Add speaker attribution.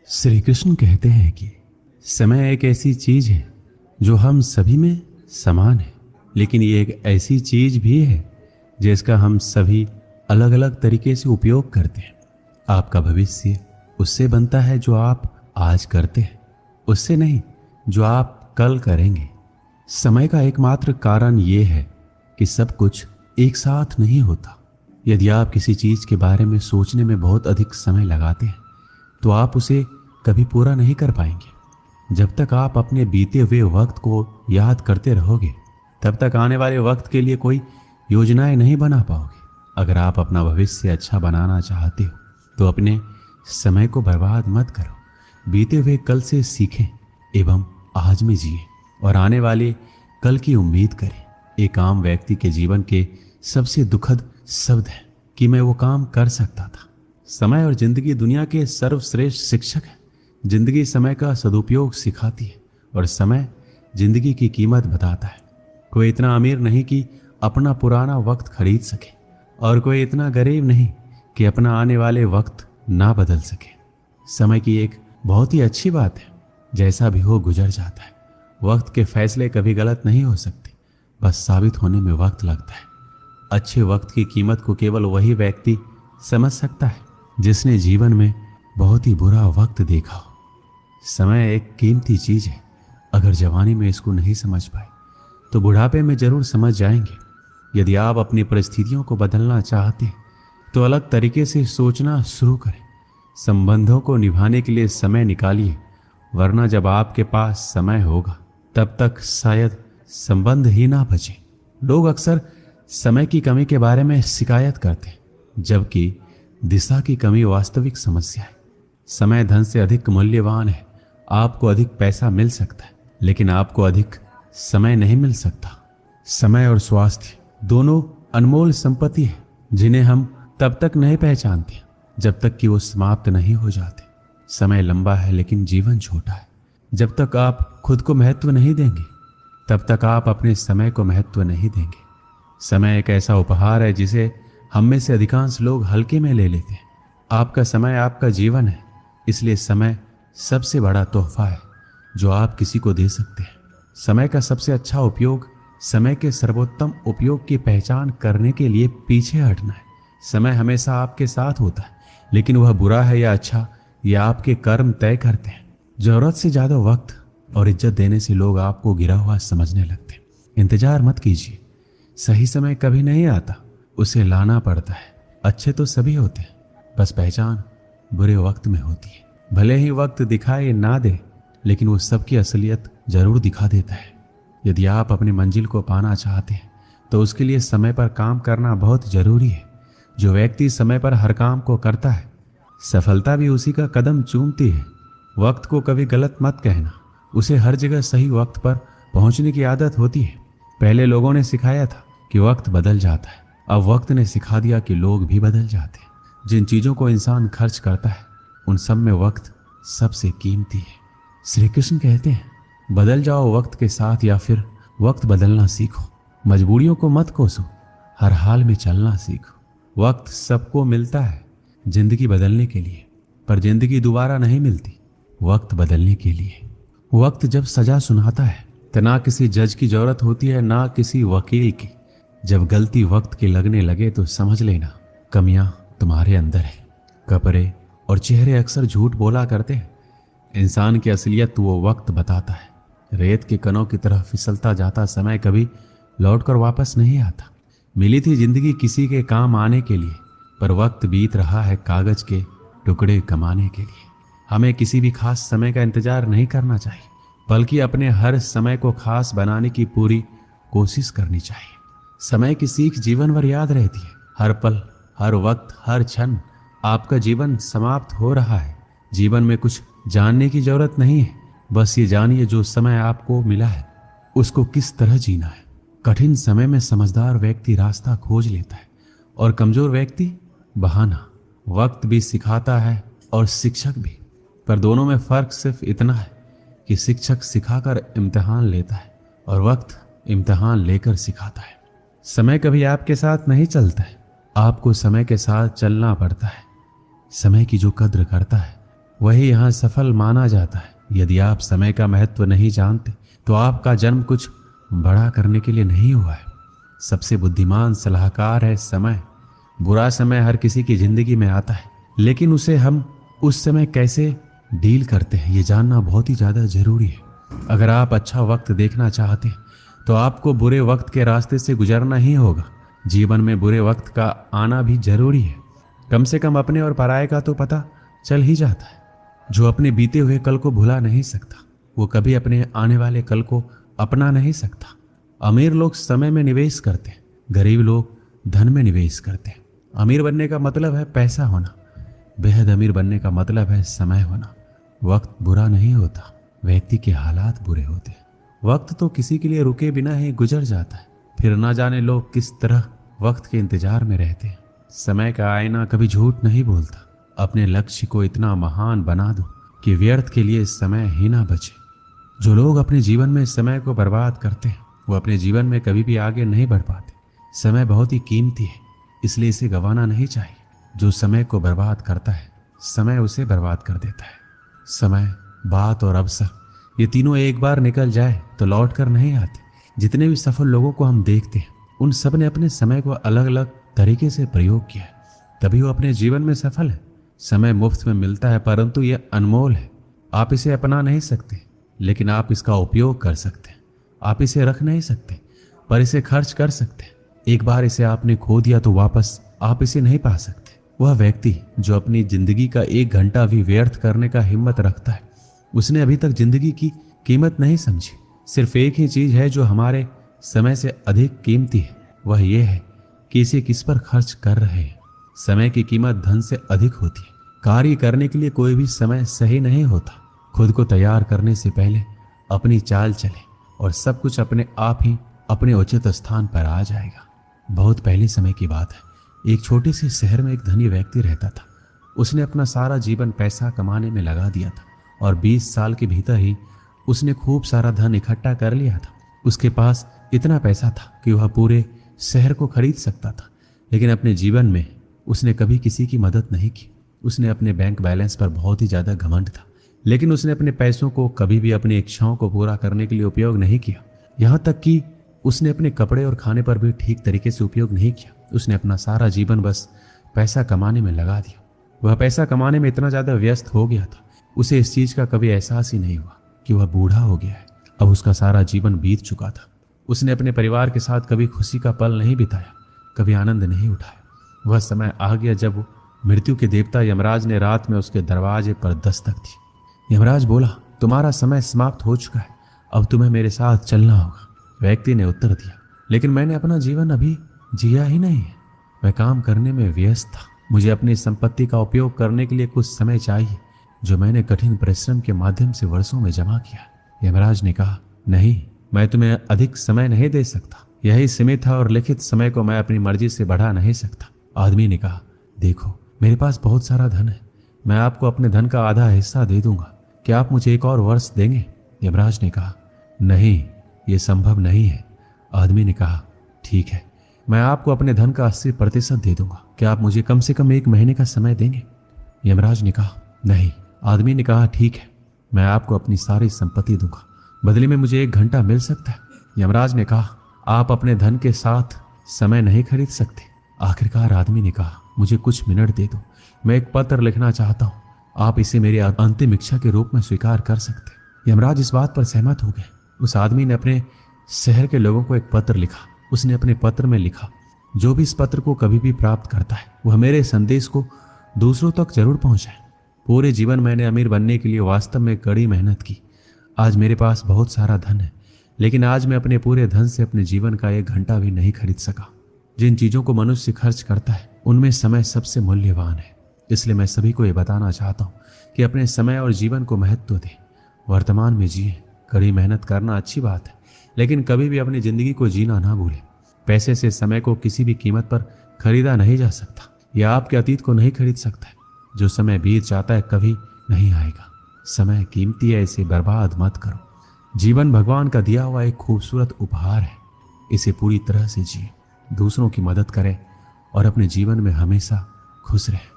Speaker 1: श्री कृष्ण कहते हैं कि समय एक ऐसी चीज है जो हम सभी में समान है, लेकिन ये एक ऐसी चीज भी है जिसका हम सभी अलग अलग तरीके से उपयोग करते हैं। आपका भविष्य उससे बनता है जो आप आज करते हैं, उससे नहीं जो आप कल करेंगे। समय का एकमात्र कारण ये है कि सब कुछ एक साथ नहीं होता। यदि आप किसी चीज के बारे में सोचने में बहुत अधिक समय लगाते हैं तो आप उसे कभी पूरा नहीं कर पाएंगे। जब तक आप अपने बीते हुए वक्त को याद करते रहोगे तब तक आने वाले वक्त के लिए कोई योजनाएं नहीं बना पाओगे। अगर आप अपना भविष्य अच्छा बनाना चाहते हो तो अपने समय को बर्बाद मत करो। बीते हुए कल से सीखें एवं आज में जिए और आने वाले कल की उम्मीद करें। एक आम व्यक्ति के जीवन के सबसे दुखद शब्द है कि मैं वो काम कर सकता था। समय और जिंदगी दुनिया के सर्वश्रेष्ठ शिक्षक हैं। जिंदगी समय का सदुपयोग सिखाती है और समय जिंदगी की कीमत बताता है। कोई इतना अमीर नहीं कि अपना पुराना वक्त खरीद सके और कोई इतना गरीब नहीं कि अपना आने वाले वक्त ना बदल सके। समय की एक बहुत ही अच्छी बात है, जैसा भी हो गुजर जाता है। वक्त के फैसले कभी गलत नहीं हो सकते, बस साबित होने में वक्त लगता है। अच्छे वक्त की कीमत को केवल वही व्यक्ति समझ सकता है जिसने जीवन में बहुत ही बुरा वक्त देखा हो। समय एक कीमती चीज है। अगर जवानी में इसको नहीं समझ पाए तो बुढ़ापे में जरूर समझ जाएंगे। यदि आप अपनी परिस्थितियों को बदलना चाहते हैं तो अलग तरीके से सोचना शुरू करें। संबंधों को निभाने के लिए समय निकालिए, वरना जब आपके पास समय होगा तब तक शायद संबंध ही ना बचे। लोग अक्सर समय की कमी के बारे में शिकायत करते हैं, जबकि दिशा की कमी वास्तविक समस्या है। समय धन से अधिक मूल्यवान है। आपको अधिक पैसा मिल सकता है, लेकिन आपको अधिक समय नहीं मिल सकता। समय और स्वास्थ्य दोनों अनमोल संपत्ति है जिन्हें हम तब तक नहीं पहचानते जब तक कि वो समाप्त नहीं हो जाते। समय लंबा है लेकिन जीवन छोटा है। जब तक आप खुद को महत्व नहीं देंगे तब तक आप अपने समय को महत्व नहीं देंगे। समय एक ऐसा उपहार है जिसे हम में से अधिकांश लोग हल्के में ले लेते हैं। आपका समय आपका जीवन है, इसलिए समय सबसे बड़ा तोहफा है जो आप किसी को दे सकते हैं। समय का सबसे अच्छा उपयोग समय के सर्वोत्तम उपयोग की पहचान करने के लिए पीछे हटना है। समय हमेशा आपके साथ होता है, लेकिन वह बुरा है या अच्छा यह आपके कर्म तय करते हैं। जरूरत से ज्यादा वक्त और इज्जत देने से लोग आपको गिरा हुआ समझने लगते हैं। इंतजार मत कीजिए, सही समय कभी नहीं आता, उसे लाना पड़ता है। अच्छे तो सभी होते हैं, बस पहचान बुरे वक्त में होती है। भले ही वक्त दिखाए ना दे, लेकिन वो सबकी असलियत जरूर दिखा देता है। यदि आप अपनी मंजिल को पाना चाहते हैं तो उसके लिए समय पर काम करना बहुत जरूरी है। जो व्यक्ति समय पर हर काम को करता है, सफलता भी उसी का कदम चूमती है। वक्त को कभी गलत मत कहना, उसे हर जगह सही वक्त पर पहुंचने की आदत होती है। पहले लोगों ने सिखाया था कि वक्त बदल जाता है, अब वक्त ने सिखा दिया कि लोग भी बदल जाते हैं। जिन चीजों को इंसान खर्च करता है उन सब में वक्त सबसे कीमती है। श्री कृष्ण कहते हैं, बदल जाओ वक्त के साथ या फिर वक्त बदलना सीखो। मजबूरियों को मत कोसो, हर हाल में चलना सीखो। वक्त सबको मिलता है जिंदगी बदलने के लिए, पर जिंदगी दोबारा नहीं मिलती वक्त बदलने के लिए। वक्त जब सजा सुनाता है तो ना किसी जज की जरूरत होती है ना किसी वकील की। जब गलती वक्त की लगने लगे तो समझ लेना कमियां तुम्हारे अंदर है। कपड़े और चेहरे अक्सर झूठ बोला करते हैं। इंसान की असलियत वो वक्त बताता है। रेत के कणों की तरह फिसलता जाता समय कभी लौटकर वापस नहीं आता। मिली थी जिंदगी किसी के काम आने के लिए, पर वक्त बीत रहा है कागज के टुकड़े कमाने के लिए। हमें किसी भी खास समय का इंतजार नहीं करना चाहिए, बल्कि अपने हर समय को खास बनाने की पूरी कोशिश करनी चाहिए। समय की सीख जीवन भर याद रहती है। हर पल, हर वक्त, हर क्षण आपका जीवन समाप्त हो रहा है। जीवन में कुछ जानने की जरूरत नहीं है, बस ये जानिए जो समय आपको मिला है उसको किस तरह जीना है। कठिन समय में समझदार व्यक्ति रास्ता खोज लेता है और कमजोर व्यक्ति बहाना। वक्त भी सिखाता है और शिक्षक भी, पर दोनों में फर्क सिर्फ इतना है कि शिक्षक सिखाकर इम्तिहान लेता है और वक्त इम्तिहान लेकर सिखाता है। समय कभी आपके साथ नहीं चलता है, आपको समय के साथ चलना पड़ता है। समय की जो कद्र करता है वही यहाँ सफल माना जाता है। यदि आप समय का महत्व नहीं जानते तो आपका जन्म कुछ बड़ा करने के लिए नहीं हुआ है। सबसे बुद्धिमान सलाहकार है समय। बुरा समय हर किसी की जिंदगी में आता है, लेकिन उसे हम उस समय कैसे डील करते हैं ये जानना बहुत ही ज़्यादा जरूरी है। अगर आप अच्छा वक्त देखना चाहते हैं तो आपको बुरे वक्त के रास्ते से गुजरना ही होगा। जीवन में बुरे वक्त का आना भी जरूरी है। कम से कम अपने और पराये का तो पता चल ही जाता है। जो अपने बीते हुए कल को भुला नहीं सकता वो कभी अपने आने वाले कल को अपना नहीं सकता। अमीर लोग समय में निवेश करते हैं, गरीब लोग धन में निवेश करते हैं। अमीर बनने का मतलब है पैसा होना, बेहद अमीर बनने का मतलब है समय होना। वक्त बुरा नहीं होता, व्यक्ति के हालात बुरे होते हैं। वक्त तो किसी के लिए रुके बिना ही गुजर जाता है, फिर ना जाने लोग किस तरह वक्त के इंतजार में रहते हैं। समय का आईना कभी झूठ नहीं बोलता। अपने लक्ष्य को इतना महान बना दो कि व्यर्थ के लिए समय ही ना बचे। जो लोग अपने जीवन में समय को बर्बाद करते हैं वो अपने जीवन में कभी भी आगे नहीं बढ़ पाते। समय बहुत ही कीमती है, इसलिए इसे गंवाना नहीं चाहिए। जो समय को बर्बाद करता है समय उसे बर्बाद कर देता है। समय, बात और अवसर ये तीनों एक बार निकल जाए तो लौट कर नहीं आते। जितने भी सफल लोगों को हम देखते हैं उन सब ने अपने समय को अलग अलग तरीके से प्रयोग किया है, तभी वो अपने जीवन में सफल है। समय मुफ्त में मिलता है परंतु यह अनमोल है। आप इसे अपना नहीं सकते, लेकिन आप इसका उपयोग कर सकते हैं। आप इसे रख नहीं सकते पर इसे खर्च कर सकते हैं। एक बार इसे आपने खो दिया तो वापस आप इसे नहीं पा सकते। वह व्यक्ति जो अपनी जिंदगी का 1 घंटा भी व्यर्थ करने का हिम्मत रखता है उसने अभी तक जिंदगी की कीमत नहीं समझी। सिर्फ एक ही चीज है जो हमारे समय से अधिक कीमती है, वह यह है कि इसे किस पर खर्च कर रहे हैं। समय की कीमत धन से अधिक होती है। कार्य करने के लिए कोई भी समय सही नहीं होता। खुद को तैयार करने से पहले अपनी चाल चले और सब कुछ अपने आप ही अपने उचित स्थान पर आ जाएगा। बहुत पहले समय की बात है। एक छोटे से शहर में एक धनी व्यक्ति रहता था। उसने अपना सारा जीवन पैसा कमाने में लगा दिया था और 20 साल के भीतर ही उसने खूब सारा धन इकट्ठा कर लिया था। उसके पास इतना पैसा था कि वह पूरे शहर को खरीद सकता था, लेकिन अपने जीवन में उसने कभी किसी की मदद नहीं की। उसने अपने बैंक बैलेंस पर बहुत ही ज़्यादा घमंड था, लेकिन उसने अपने पैसों को कभी भी अपनी इच्छाओं को पूरा करने के लिए उपयोग नहीं किया। यहाँ तक कि उसने अपने कपड़े और खाने पर भी ठीक तरीके से उपयोग नहीं किया। उसने अपना सारा जीवन बस पैसा कमाने में लगा दिया। वह पैसा कमाने में इतना ज़्यादा व्यस्त हो गया था, उसे इस चीज़ का कभी एहसास ही नहीं हुआ कि वह बूढ़ा हो गया है। अब उसका सारा जीवन बीत चुका था। उसने अपने परिवार के साथ कभी खुशी का पल नहीं बिताया, कभी आनंद नहीं उठाया। वह समय आ गया जब मृत्यु के देवता यमराज ने रात में उसके दरवाजे पर दस्तक दी। यमराज बोला, तुम्हारा समय समाप्त हो चुका है, अब तुम्हें मेरे साथ चलना होगा। व्यक्ति ने उत्तर दिया, लेकिन मैंने अपना जीवन अभी जिया ही नहीं है। मैं काम करने में व्यस्त था। मुझे अपनी संपत्ति का उपयोग करने के लिए कुछ समय चाहिए जो मैंने कठिन परिश्रम के माध्यम से वर्षों में जमा किया। यमराज ने कहा, नहीं, मैं तुम्हें अधिक समय नहीं दे सकता। यही सीमित है और लिखित समय को मैं अपनी मर्जी से बढ़ा नहीं सकता। आदमी ने कहा, देखो, मेरे पास बहुत सारा धन है, मैं आपको अपने धन का आधा हिस्सा दे दूंगा। क्या आप मुझे 1 और वर्ष देंगे? यमराज ने कहा, नहीं, ये संभव नहीं है। आदमी ने कहा, ठीक है, मैं आपको अपने धन का 80% दे दूंगा। क्या आप मुझे कम से कम 1 महीने का समय देंगे? यमराज ने कहा, नहीं। आदमी ने कहा, ठीक है, मैं आपको अपनी सारी संपत्ति दूंगा, बदले में मुझे 1 घंटा मिल सकता है। यमराज ने कहा, आप अपने धन के साथ समय नहीं खरीद सकते। आखिरकार आदमी ने कहा, मुझे कुछ मिनट दे दो, मैं एक पत्र लिखना चाहता हूँ, आप इसे मेरी अंतिम इच्छा के रूप में स्वीकार कर सकते। यमराज इस बात पर सहमत हो गए। उस आदमी ने अपने शहर के लोगों को एक पत्र लिखा। उसने अपने पत्र में लिखा, जो भी इस पत्र को कभी भी प्राप्त करता है वह मेरे संदेश को दूसरों तक जरूर पहुंचाए। पूरे जीवन मैंने अमीर बनने के लिए वास्तव में कड़ी मेहनत की। आज मेरे पास बहुत सारा धन है, लेकिन आज मैं अपने पूरे धन से अपने जीवन का 1 घंटा भी नहीं खरीद सका। जिन चीज़ों को मनुष्य खर्च करता है उनमें समय सबसे मूल्यवान है। इसलिए मैं सभी को ये बताना चाहता हूँ कि अपने समय और जीवन को महत्व दें। वर्तमान में जिए। कड़ी मेहनत करना अच्छी बात है, लेकिन कभी भी अपनी ज़िंदगी को जीना ना भूलें। पैसे से समय को किसी भी कीमत पर खरीदा नहीं जा सकता। यह आपके अतीत को नहीं खरीद सकता है। जो समय बीत जाता है कभी नहीं आएगा। समय कीमती है, इसे बर्बाद मत करो। जीवन भगवान का दिया हुआ एक खूबसूरत उपहार है, इसे पूरी तरह से जिए, दूसरों की मदद करें और अपने जीवन में हमेशा खुश रहें।